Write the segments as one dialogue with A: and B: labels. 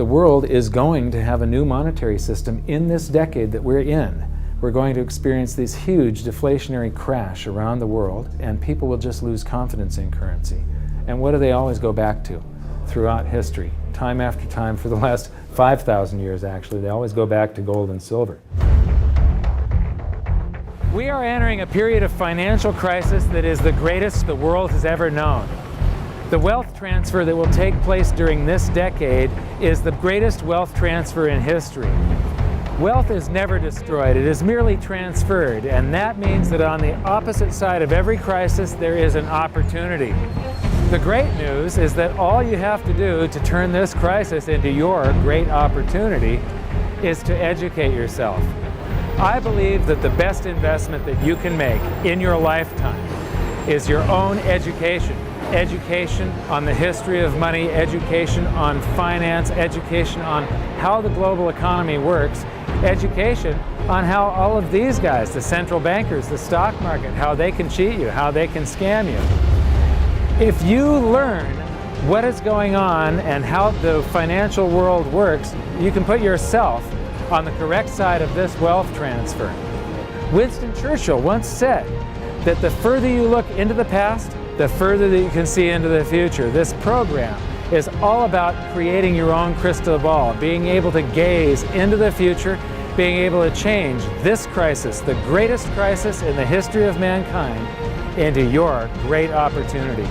A: The world is going to have a new monetary system in this decade that we're in. We're going to experience this huge deflationary crash around the world, and people will just lose confidence in currency. And what do they always go back to throughout history? Time after time, for the last 5,000 years actually, they always go back to gold and silver. We are entering a period of financial crisis that is the greatest the world has ever known. The wealth transfer that will take place during this decade is the greatest wealth transfer in history. Wealth is never destroyed, it is merely transferred, and that means that on the opposite side of every crisis there is an opportunity. The great news is that all you have to do to turn this crisis into your great opportunity is to educate yourself. I believe that the best investment that you can make in your lifetime is your own education. Education on the history of money, education on finance, education on how the global economy works, education on how all of these guys, the central bankers, the stock market, how they can cheat you, how they can scam you. If you learn what is going on and how the financial world works, you can put yourself on the correct side of this wealth transfer. Winston Churchill once said that the further you look into the past, the further that you can see into the future. This program is all about creating your own crystal ball, being able to gaze into the future, being able to change this crisis, the greatest crisis in the history of mankind, into your great opportunity.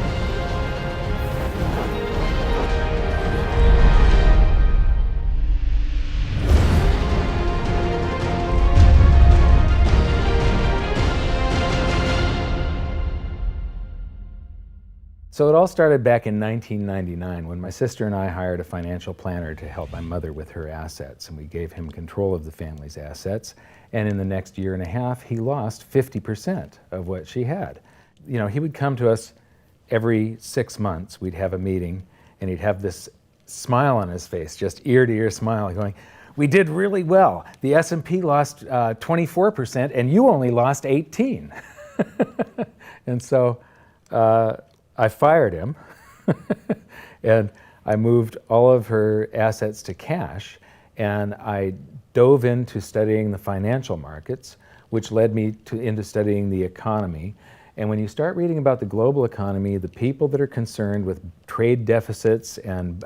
A: So it all started back in 1999 when my sister and I hired a financial planner to help my mother with her assets, and we gave him control of the family's assets. And in the next year and a half, he lost 50% of what she had. You know, he would come to us every 6 months. We'd have a meeting, and he'd have this smile on his face, just ear-to-ear smile, going, "We did really well. The S&P lost 24%, and you only lost 18." And so I fired him and I moved all of her assets to cash, and I dove into studying the financial markets, which led me into studying the economy. And when you start reading about the global economy, the people that are concerned with trade deficits and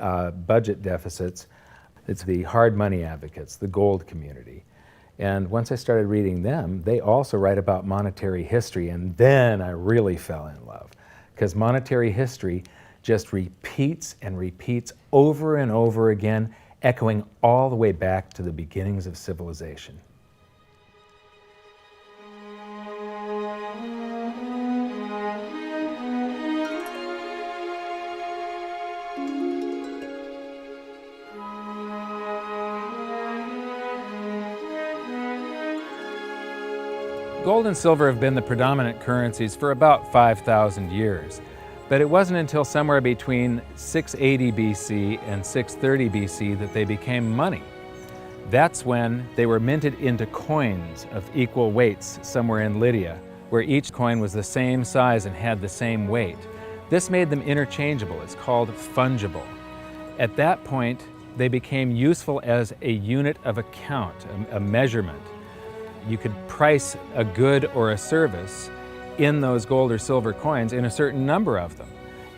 A: budget deficits, it's the hard money advocates, the gold community. And once I started reading them, they also write about monetary history, and then I really fell in love. Because monetary history just repeats and repeats over and over again, echoing all the way back to the beginnings of civilization. Gold and silver have been the predominant currencies for about 5,000 years, but it wasn't until somewhere between 680 BC and 630 BC that they became money. That's when they were minted into coins of equal weights somewhere in Lydia, where each coin was the same size and had the same weight. This made them interchangeable. It's called fungible. At that point, they became useful as a unit of account, a measurement. You could price a good or a service in those gold or silver coins in a certain number of them.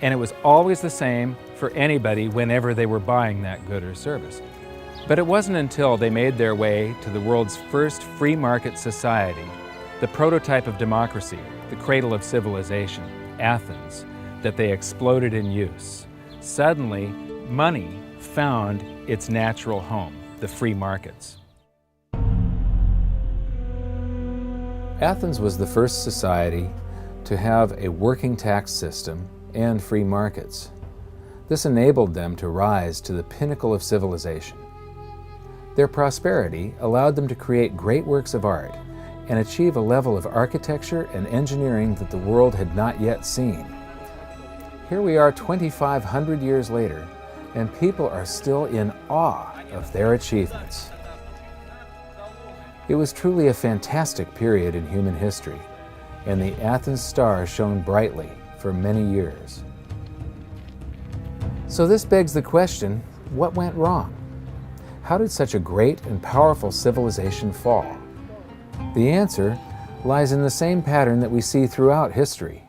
A: And it was always the same for anybody whenever they were buying that good or service. But it wasn't until they made their way to the world's first free market society, the prototype of democracy, the cradle of civilization, Athens, that they exploded in use. Suddenly, money found its natural home, the free markets. Athens was the first society to have a working tax system and free markets. This enabled them to rise to the pinnacle of civilization. Their prosperity allowed them to create great works of art and achieve a level of architecture and engineering that the world had not yet seen. Here we are 2,500 years later, and people are still in awe of their achievements. It was truly a fantastic period in human history, and the Athens star shone brightly for many years. So this begs the question, what went wrong? How did such a great and powerful civilization fall? The answer lies in the same pattern that we see throughout history: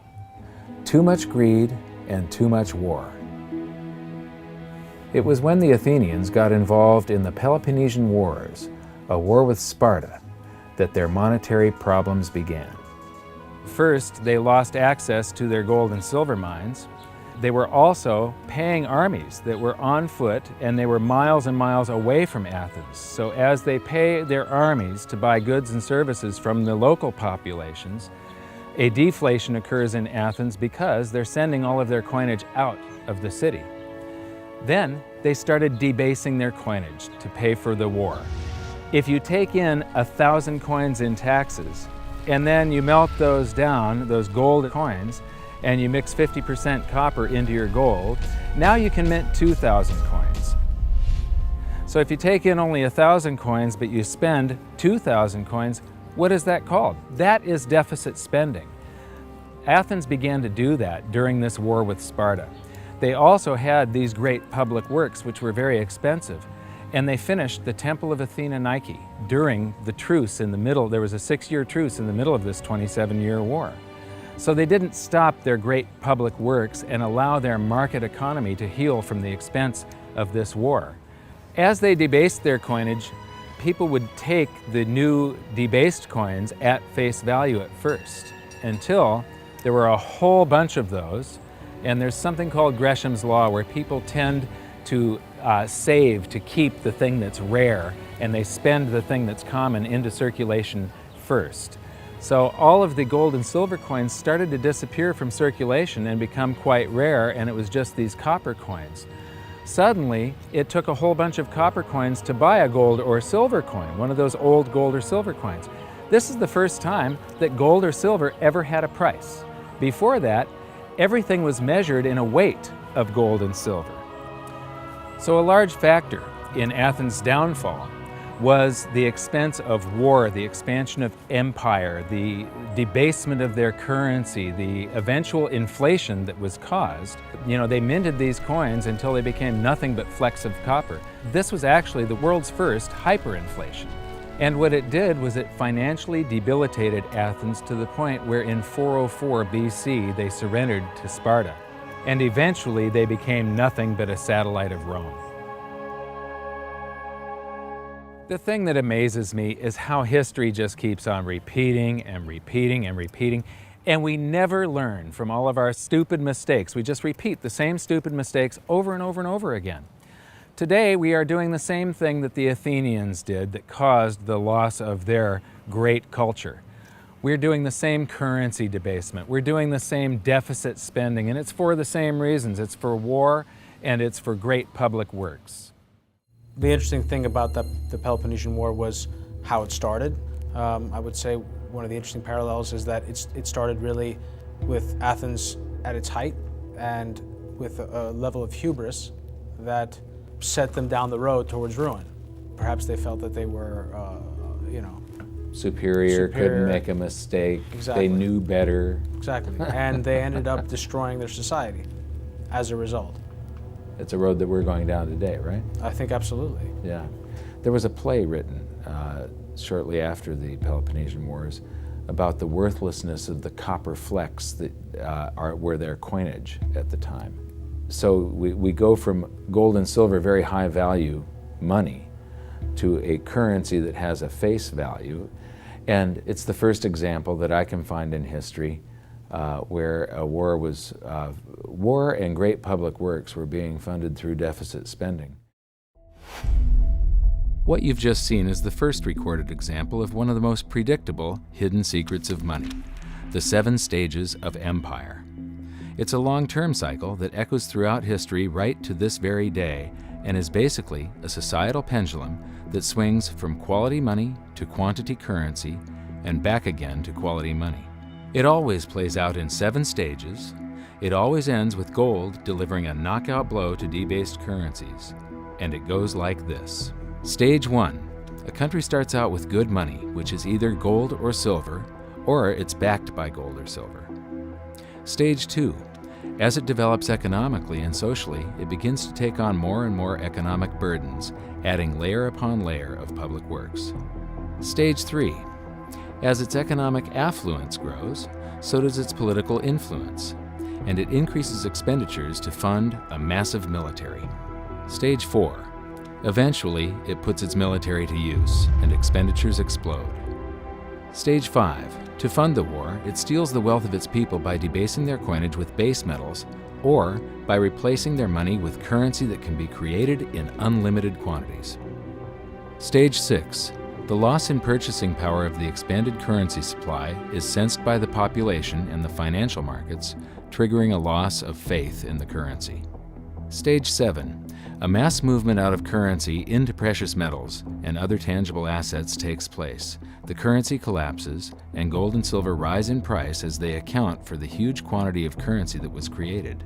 A: too much greed and too much war. It was when the Athenians got involved in the Peloponnesian Wars, a war with Sparta, that their monetary problems began. First, they lost access to their gold and silver mines. They were also paying armies that were on foot, and they were miles and miles away from Athens. So as they pay their armies to buy goods and services from the local populations, a deflation occurs in Athens because they're sending all of their coinage out of the city. Then they started debasing their coinage to pay for the war. If you take in 1,000 coins in taxes, and then you melt those down, those gold coins, and you mix 50% copper into your gold, now you can mint 2,000 coins. So if you take in only 1,000 coins, but you spend 2,000 coins, what is that called? That is deficit spending. Athens began to do that during this war with Sparta. They also had these great public works, which were very expensive, and they finished the Temple of Athena Nike during the truce in the middle. There was a 6-year truce in the middle of this 27-year war. So they didn't stop their great public works and allow their market economy to heal from the expense of this war. As they debased their coinage, people would take the new debased coins at face value at first, until there were a whole bunch of those. And there's something called Gresham's Law, where people tend to save to keep the thing that's rare, and they spend the thing that's common into circulation first. So all of the gold and silver coins started to disappear from circulation and become quite rare, and it was just these copper coins. Suddenly, it took a whole bunch of copper coins to buy a gold or silver coin, one of those old gold or silver coins. This is the first time that gold or silver ever had a price. Before that, everything was measured in a weight of gold and silver. So a large factor in Athens' downfall was the expense of war, the expansion of empire, the debasement of their currency, the eventual inflation that was caused. You know, they minted these coins until they became nothing but flecks of copper. This was actually the world's first hyperinflation. And what it did was it financially debilitated Athens to the point where in 404 BC they surrendered to Sparta. And eventually they became nothing but a satellite of Rome. The thing that amazes me is how history just keeps on repeating and repeating and repeating, and we never learn from all of our stupid mistakes. We just repeat the same stupid mistakes over and over and over again. Today we are doing the same thing that the Athenians did that caused the loss of their great culture. We're doing the same currency debasement. We're doing the same deficit spending, and it's for the same reasons. It's for war and it's for great public works.
B: The interesting thing about the Peloponnesian War was how it started. I would say one of the interesting parallels is that it started really with Athens at its height and with a level of hubris that set them down the road towards ruin. Perhaps they felt that they were,
A: Superior, couldn't make a mistake.
B: Exactly.
A: They knew better.
B: Exactly. And they ended up destroying their society as a result.
A: It's a road that we're going down today, right?
B: I think absolutely.
A: Yeah. There was a play written shortly after the Peloponnesian Wars about the worthlessness of the copper flecks that were their coinage at the time. So we go from gold and silver, very high value money, to a currency that has a face value. And it's the first example that I can find in history where a war and great public works were being funded through deficit spending. What you've just seen is the first recorded example of one of the most predictable hidden secrets of money, the 7 stages of empire. It's a long-term cycle that echoes throughout history right to this very day and is basically a societal pendulum that swings from quality money to quantity currency and back again to quality money. It always plays out in 7 stages. It always ends with gold delivering a knockout blow to debased currencies. And it goes like this. Stage 1. A country starts out with good money, which is either gold or silver, or it's backed by gold or silver. Stage 2.
C: As it develops economically and socially, it begins to take on more and more economic burdens, adding layer upon layer of public works. Stage 3. As its economic affluence grows, so does its political influence, and it increases expenditures to fund a massive military. Stage 4. Eventually, it puts its military to use, and expenditures explode. Stage 5. To fund the war, it steals the wealth of its people by debasing their coinage with base metals, or by replacing their money with currency that can be created in unlimited quantities. Stage 6. The loss in purchasing power of the expanded currency supply is sensed by the population and the financial markets, triggering a loss of faith in the currency. Stage 7. A mass movement out of currency into precious metals and other tangible assets takes place. The currency collapses, and gold and silver rise in price as they account for the huge quantity of currency that was created.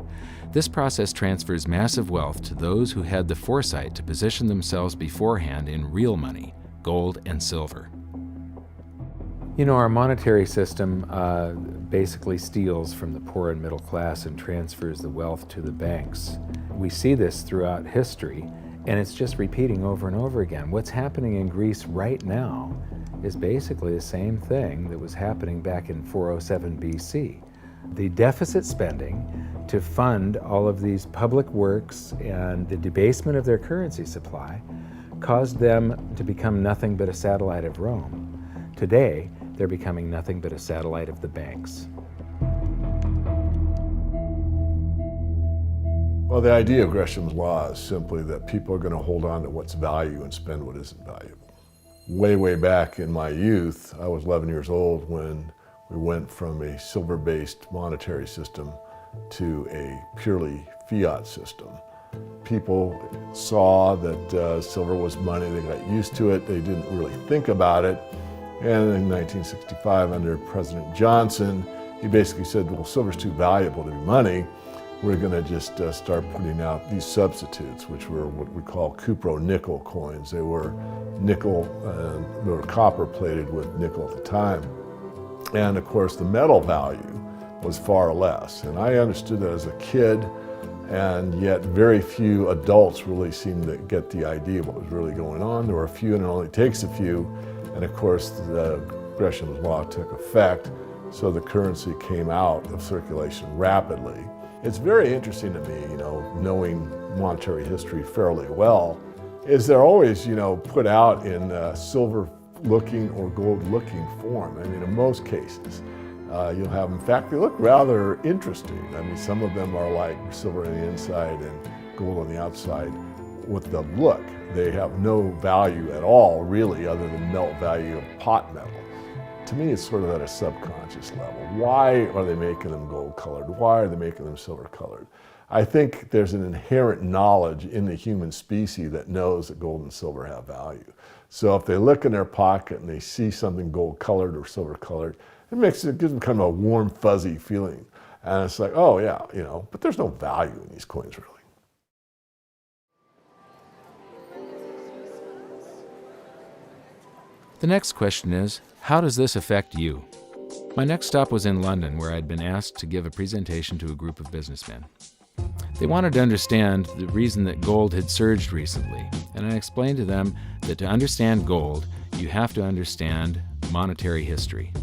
C: This process transfers massive wealth to those who had the foresight to position themselves beforehand in real money, gold and silver.
A: You know, our monetary system basically steals from the poor and middle class and transfers the wealth to the banks. We see this throughout history, and it's just repeating over and over again. What's happening in Greece right now is basically the same thing that was happening back in 407 BC. The deficit spending to fund all of these public works and the debasement of their currency supply caused them to become nothing but a satellite of Rome. Today, they're becoming nothing but a satellite of the banks.
D: Well, the idea of Gresham's law is simply that people are going to hold on to what's value and spend what isn't valuable. Way back in my youth, I was 11 years old when we went from a silver-based monetary system to a purely fiat system. People saw that silver was money, they got used to it, they didn't really think about it. And in 1965, under President Johnson, he basically said, well, silver's too valuable to be money. We're going to just start putting out these substitutes, which were what we call cupro-nickel coins. They were nickel, they were copper plated with nickel at the time. And of course, the metal value was far less. And I understood that as a kid, and yet very few adults really seemed to get the idea of what was really going on. There were a few, and it only takes a few. And of course, Gresham's law took effect, so the currency came out of circulation rapidly. It's very interesting to me, knowing monetary history fairly well, is they're always, put out in silver-looking or gold-looking form. I mean, in most cases, you'll have, in fact, they look rather interesting. I mean, some of them are like silver on the inside and gold on the outside. With the look, they have no value at all, really, other than melt value of pot metal. To me, it's sort of at a subconscious level. Why are they making them gold-colored? Why are they making them silver-colored? I think there's an inherent knowledge in the human species that knows that gold and silver have value. So if they look in their pocket and they see something gold-colored or silver-colored, it gives them kind of a warm, fuzzy feeling. And it's like, oh yeah, but there's no value in these coins, really.
C: The next question is, how does this affect you? My next stop was in London, where I'd been asked to give a presentation to a group of businessmen. They wanted to understand the reason that gold had surged recently, and I explained to them that to understand gold, you have to understand monetary history.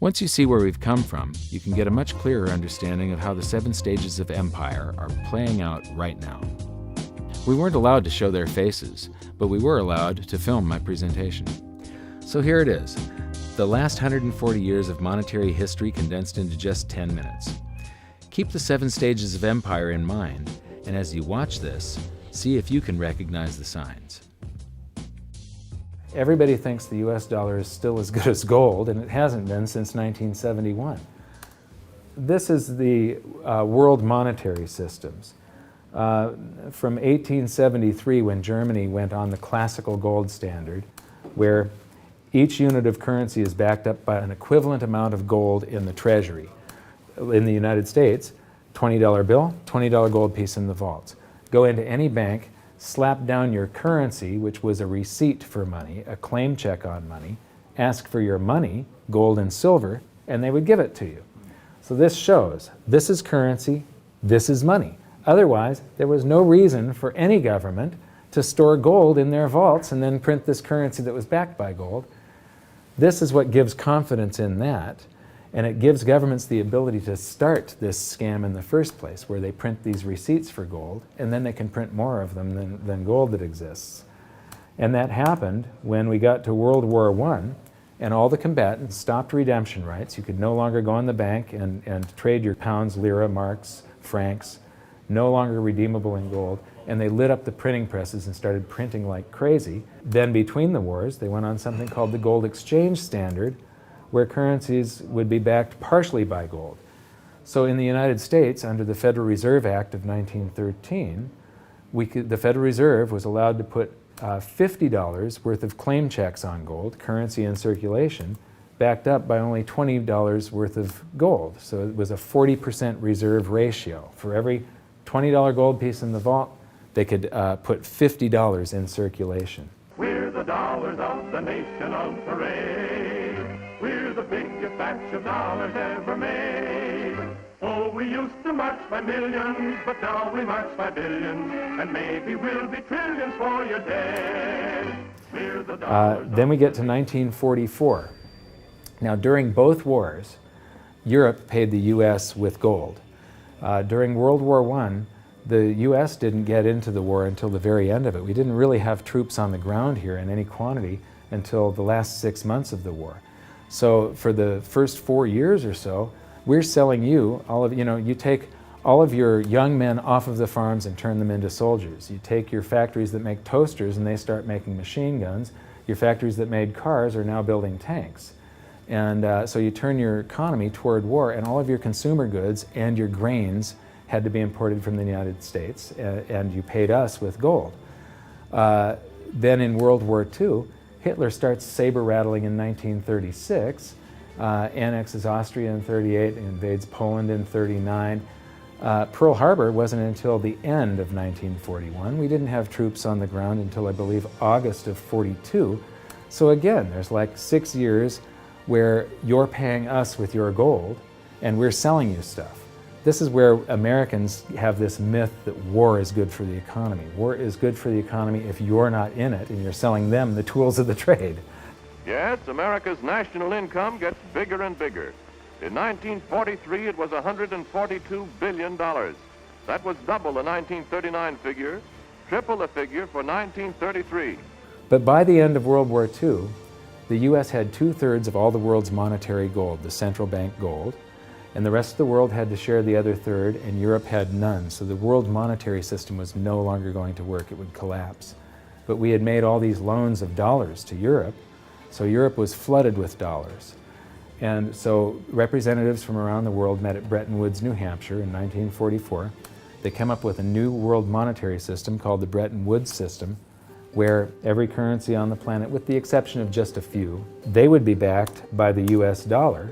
C: Once you see where we've come from, you can get a much clearer understanding of how the 7 stages of empire are playing out right now. We weren't allowed to show their faces, but we were allowed to film my presentation. So here it is, the last 140 years of monetary history condensed into just 10 minutes. Keep the 7 stages of empire in mind, and as you watch this, see if you can recognize the signs.
A: Everybody thinks the US dollar is still as good as gold, and it hasn't been since 1971. This is the world monetary systems. From 1873, when Germany went on the classical gold standard, where each unit of currency is backed up by an equivalent amount of gold in the treasury. In the United States, $20 bill, $20 gold piece in the vaults. Go into any bank, slap down your currency, which was a receipt for money, a claim check on money, ask for your money, gold and silver, and they would give it to you. So this shows this is currency, this is money. Otherwise, there was no reason for any government to store gold in their vaults and then print this currency that was backed by gold. This is what gives confidence in that, and it gives governments the ability to start this scam in the first place, where they print these receipts for gold, and then they can print more of them than gold that exists. And that happened when we got to World War I, and all the combatants stopped redemption rights. You could no longer go in the bank and trade your pounds, lira, marks, francs, no longer redeemable in gold, and they lit up the printing presses and started printing like crazy. Then between the wars, they went on something called the gold exchange standard, where currencies would be backed partially by gold. So in the United States, under the Federal Reserve Act of 1913, the Federal Reserve was allowed to put $50 worth of claim checks on gold, currency in circulation, backed up by only $20 worth of gold. So it was a 40% reserve ratio. For every $20 gold piece in the vault, they could put $50 in circulation.
E: We're the dollars of the nation on parade. We're the biggest batch of dollars ever made. Oh, we used to march by millions, but now we march by billions, and maybe we'll be trillions for your dead. We're the dollars.
A: Then we get to 1944. Now, during both wars, Europe paid the U.S. with gold. During World War I, the U.S. didn't get into the war until the very end of it. We didn't really have troops on the ground here in any quantity until the last 6 months of the war. So for the first 4 years or so, we're selling you you take all of your young men off of the farms and turn them into soldiers. You take your factories that make toasters and they start making machine guns. Your factories that made cars are now building tanks. And so you turn your economy toward war, and all of your consumer goods and your grains had to be imported from the United States, and you paid us with gold. Then in World War II, Hitler starts saber rattling in 1936, annexes Austria in 38, invades Poland in 39. Pearl Harbor wasn't until the end of 1941. We didn't have troops on the ground until, I believe, August of 42. So again, there's like 6 years where you're paying us with your gold and we're selling you stuff. This is where Americans have this myth that war is good for the economy. War is good for the economy if you're not in it and you're selling them the tools of the trade.
E: Yes, America's national income gets bigger and bigger. In 1943, it was $142 billion. That was double the 1939 figure, triple the figure for 1933.
A: But by the end of World War II, the U.S. had 2/3 of all the world's monetary gold, the central bank gold, and the rest of the world had to share the other third, and Europe had none. So the world monetary system was no longer going to work. It would collapse. But we had made all these loans of dollars to Europe, so Europe was flooded with dollars. And so representatives from around the world met at Bretton Woods, New Hampshire in 1944. They came up with a new world monetary system called the Bretton Woods system, where every currency on the planet, with the exception of just a few, they would be backed by the US dollar,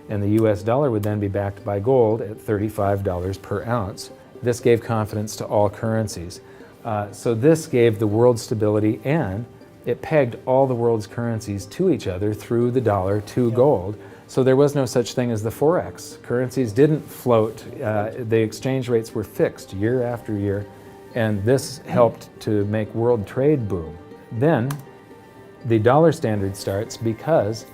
A: and the US dollar would then be backed by gold at $35 per ounce. This gave confidence to all currencies. So this gave the world stability, and it pegged all the world's currencies to each other through the dollar to gold. So there was no such thing as the Forex. Currencies didn't float. The exchange rates were fixed year after year, and this helped to make world trade boom. Then the dollar standard starts because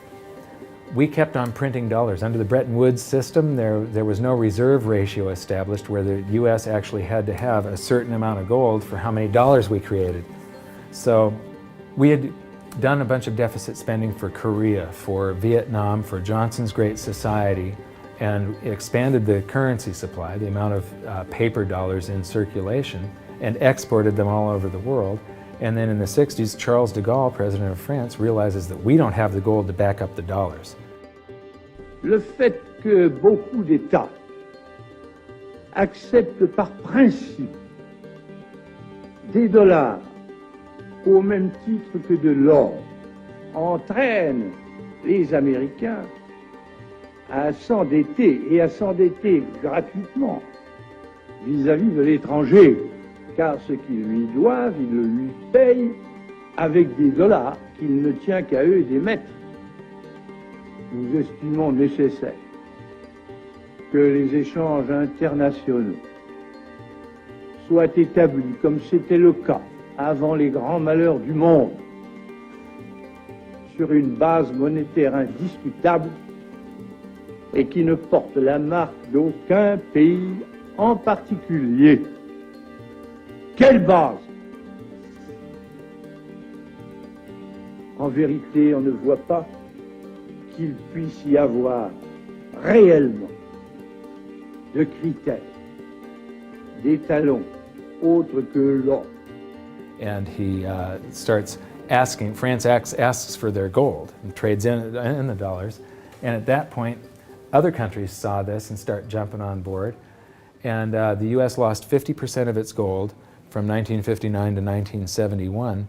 A: we kept on printing dollars. Under the Bretton Woods system, there was no reserve ratio established where the US actually had to have a certain amount of gold for how many dollars we created. So we had done a bunch of deficit spending for Korea, for Vietnam, for Johnson's Great Society, and expanded the currency supply, the amount of paper dollars in circulation, and exported them all over the world. And then in the 60s, Charles de Gaulle, president of France, realizes that we don't have the gold to back up the dollars.
F: Le fait que beaucoup d'États acceptent par principe des dollars au même titre que de l'or entraîne les Américains à s'endetter et à s'endetter gratuitement vis-à-vis de l'étranger, car ce qu'ils lui doivent, ils le lui payent avec des dollars qu'il ne tient qu'à eux d'émettre. Nous estimons nécessaire que les échanges internationaux soient établis comme c'était le cas avant les grands malheurs du monde, sur une base monétaire indiscutable et qui ne porte la marque d'aucun pays en particulier. Quelle base? En vérité, on ne voit pas qu'il puisse y avoir réellement de critères, d'étalons autres que l'or.
A: And he starts asking, France asks for their gold and trades in the dollars. And at that point, other countries saw this and start jumping on board. And the US lost 50% of its gold from 1959 to 1971.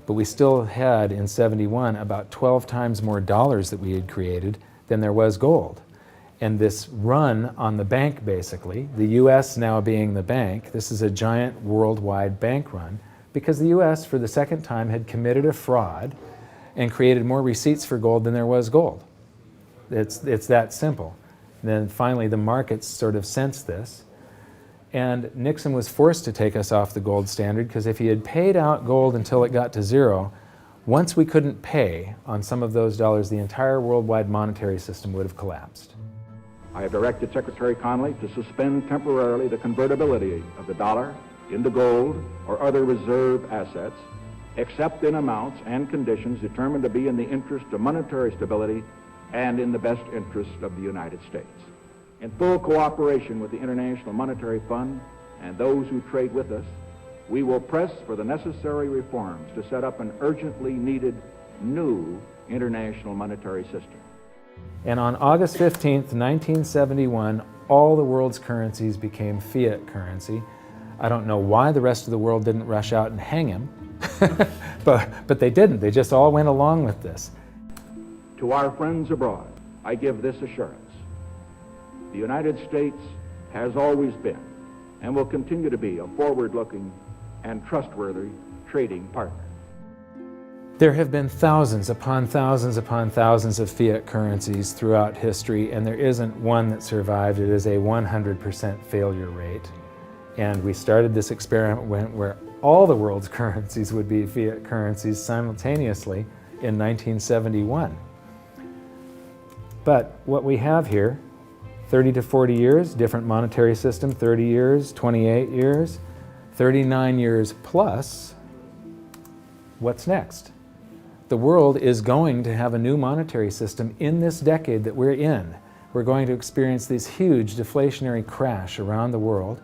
A: But we still had, in 71, about 12 times more dollars that we had created than there was gold. And this run on the bank, basically, the US now being the bank, this is a giant worldwide bank run, because the US, for the second time, had committed a fraud and created more receipts for gold than there was gold. It's that simple. And then finally, the markets sort of sensed this. And Nixon was forced to take us off the gold standard, because if he had paid out gold until it got to zero, once we couldn't pay on some of those dollars, the entire worldwide monetary system would have collapsed.
G: I have directed Secretary Connally to suspend temporarily the convertibility of the dollar into gold or other reserve assets, except in amounts and conditions determined to be in the interest of monetary stability and in the best interest of the United States. In full cooperation with the International Monetary Fund and those who trade with us, we will press for the necessary reforms to set up an urgently needed new international monetary system.
A: And on August 15th, 1971, all the world's currencies became fiat currency. I don't know why the rest of the world didn't rush out and hang him, but they didn't. They just all went along with this.
G: To our friends abroad, I give this assurance. The United States has always been and will continue to be a forward-looking and trustworthy trading partner.
A: There have been thousands upon thousands upon thousands of fiat currencies throughout history, and there isn't one that survived. It is a 100% failure rate. And we started this experiment where all the world's currencies would be fiat currencies simultaneously in 1971. But what we have here, 30 to 40 years, different monetary system, 30 years, 28 years, 39 years plus, what's next? The world is going to have a new monetary system in this decade that we're in. We're going to experience this huge deflationary crash around the world.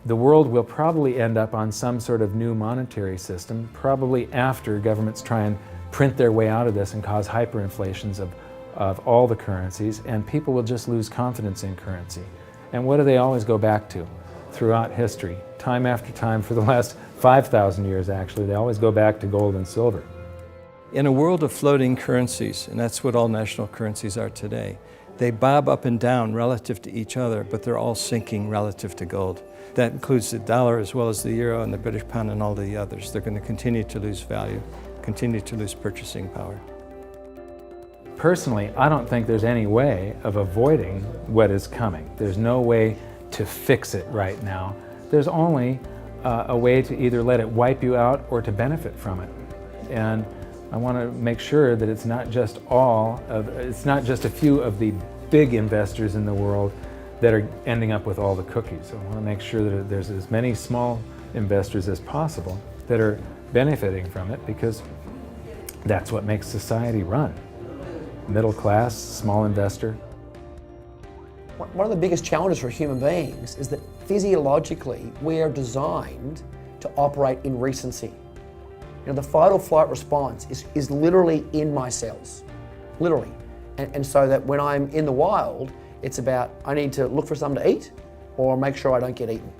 A: The world will probably end up on some sort of new monetary system, probably after governments try and print their way out of this and cause hyperinflations of all the currencies, and people will just lose confidence in currency. And what do they always go back to throughout history? Time after time, for the last 5,000 years actually, they always go back to gold and silver.
H: In a world of floating currencies, and that's what all national currencies are today, they bob up and down relative to each other, but they're all sinking relative to gold. That includes the dollar as well as the euro and the British pound and all the others. They're going to continue to lose value, continue to lose purchasing power.
A: Personally, I don't think there's any way of avoiding what is coming. There's no way to fix it right now. There's only a way to either let it wipe you out or to benefit from it. And I want to make sure that it's not just a few of the big investors in the world that are ending up with all the cookies. I want to make sure that there's as many small investors as possible that are benefiting from it, because that's what makes society run. Middle class, small investor.
I: One of the biggest challenges for human beings is that physiologically we are designed to operate in recency. You know, the fight or flight response is literally in my cells, literally. And so that when I'm in the wild, it's about I need to look for something to eat or make sure I don't get eaten.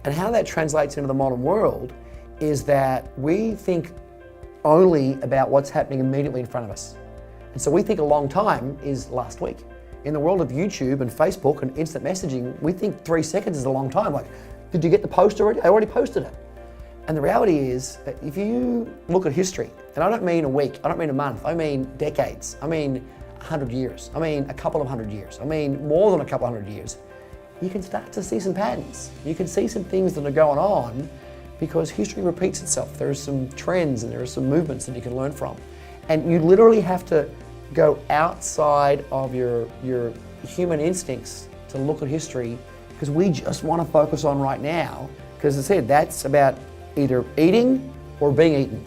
I: And how that translates into the modern world is that we think only about what's happening immediately in front of us. And so we think a long time is last week. In the world of YouTube and Facebook and instant messaging, we think 3 seconds is a long time. Like, did you get the post already? I already posted it. And the reality is that if you look at history, and I don't mean a week, I don't mean a month, I mean decades, I mean 100 years, I mean a couple of 100 years, I mean more than a couple 100 years, you can start to see some patterns. You can see some things that are going on because history repeats itself. There are some trends and there are some movements that you can learn from. And you literally have to go outside of your human instincts to look at history, because we just want to focus on right now, because as I said, that's about either eating or being eaten.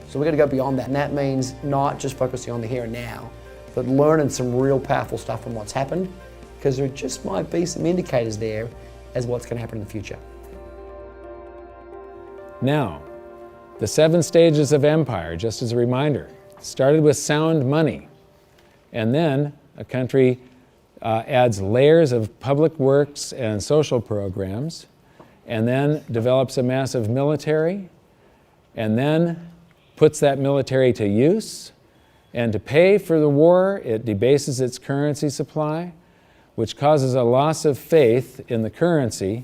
I: So we've got to go beyond that, and that means not just focusing on the here and now, but learning some real powerful stuff from what's happened, because there just might be some indicators there as what's going to happen in the future.
A: Now, the 7 stages of empire, just as a reminder, started with sound money, and then a country adds layers of public works and social programs, and then develops a massive military, and then puts that military to use, and to pay for the war, it debases its currency supply, which causes a loss of faith in the currency,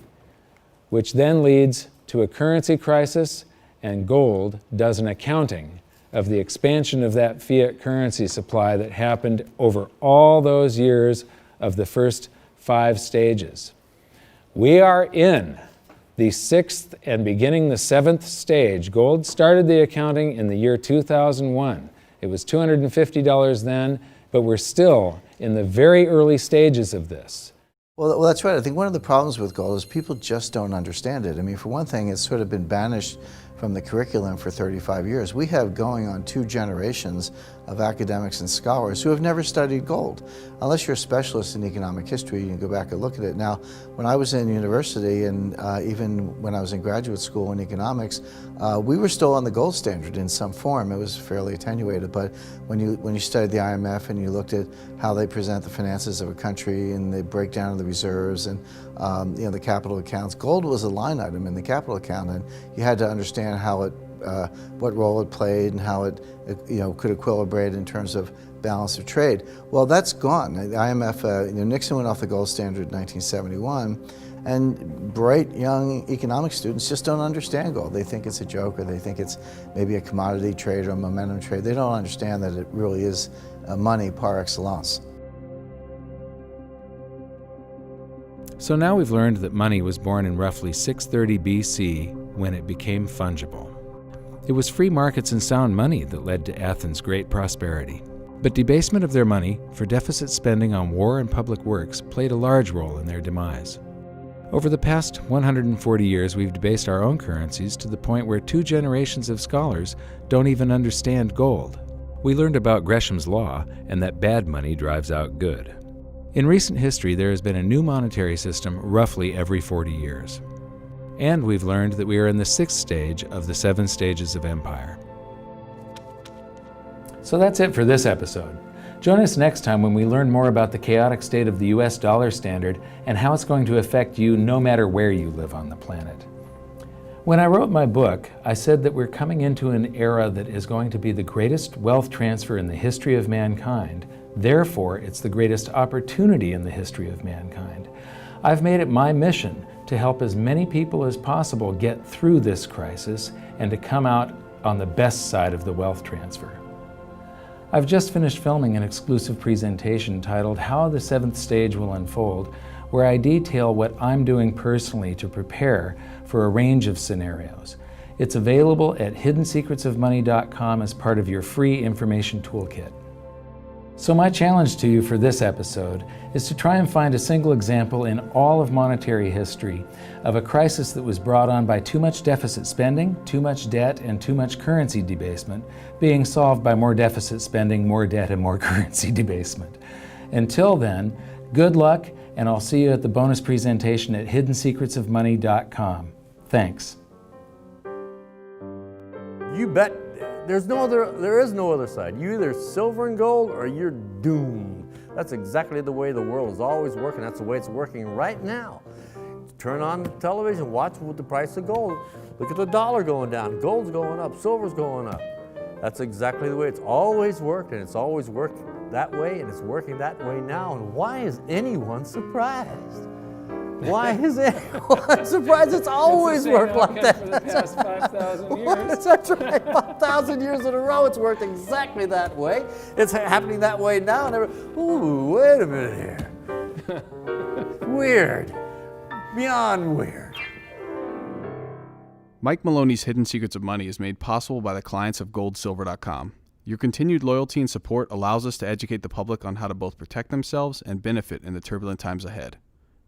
A: which then leads to a currency crisis, and gold does an accounting of the expansion of that fiat currency supply that happened over all those years of the first 5 stages. We are in the 6th and beginning the 7th stage. Gold started the accounting in the year 2001. It was $250 then, but we're still in the very early stages of this.
J: Well, that's right. I think one of the problems with gold is people just don't understand it. I mean, for one thing, it's sort of been banished from the curriculum for 35 years. We have going on 2 generations of academics and scholars who have never studied gold. Unless you're a specialist in economic history, you can go back and look at it. Now, when I was in university and even when I was in graduate school in economics, we were still on the gold standard in some form. It was fairly attenuated, but when you studied the IMF and you looked at how they present the finances of a country and the breakdown of the reserves and the capital accounts, gold was a line item in the capital account, and you had to understand how it, what role it played and how it could equilibrate in terms of balance of trade. Well, that's gone. The IMF, Nixon went off the gold standard in 1971, and bright young economic students just don't understand gold. They think it's a joke, or they think it's maybe a commodity trade or a momentum trade. They don't understand that it really is money par excellence.
C: So now we've learned that money was born in roughly 630 BC when it became fungible. It was free markets and sound money that led to Athens' great prosperity. But debasement of their money for deficit spending on war and public works played a large role in their demise. Over the past 140 years, we've debased our own currencies to the point where 2 generations of scholars don't even understand gold. We learned about Gresham's law and that bad money drives out good. In recent history, there has been a new monetary system roughly every 40 years. And we've learned that we are in the 6th stage of the 7 stages of empire.
A: So that's it for this episode. Join us next time when we learn more about the chaotic state of the US dollar standard and how it's going to affect you no matter where you live on the planet. When I wrote my book, I said that we're coming into an era that is going to be the greatest wealth transfer in the history of mankind. Therefore, it's the greatest opportunity in the history of mankind. I've made it my mission to help as many people as possible get through this crisis and to come out on the best side of the wealth transfer. I've just finished filming an exclusive presentation titled How the 7th Stage Will Unfold, where I detail what I'm doing personally to prepare for a range of scenarios. It's available at hiddensecretsofmoney.com as part of your free information toolkit. So my challenge to you for this episode is to try and find a single example in all of monetary history of a crisis that was brought on by too much deficit spending, too much debt, and too much currency debasement being solved by more deficit spending, more debt, and more currency debasement. Until then, good luck, and I'll see you at the bonus presentation at hiddensecretsofmoney.com. Thanks.
K: You bet. There is no other side. You're either silver and gold or you're doomed. That's exactly the way the world is always working. That's the way it's working right now. Turn on the television, watch with the price of gold. Look at the dollar going down, gold's going up, silver's going up. That's exactly the way it's always worked, and it's always worked that way, and it's working that way now. And why is anyone surprised? Why is it? Well, I'm surprised it's always worked like that.
A: For the past 5,000 years.
K: That's right, 5,000 years in a row, it's worked exactly that way. It's happening that way now. And ooh, wait a minute here. Weird. Beyond weird.
L: Mike Maloney's Hidden Secrets of Money is made possible by the clients of goldsilver.com. Your continued loyalty and support allows us to educate the public on how to both protect themselves and benefit in the turbulent times ahead.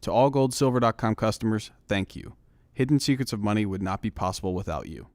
L: To all goldsilver.com customers, thank you. Hidden Secrets of Money would not be possible without you.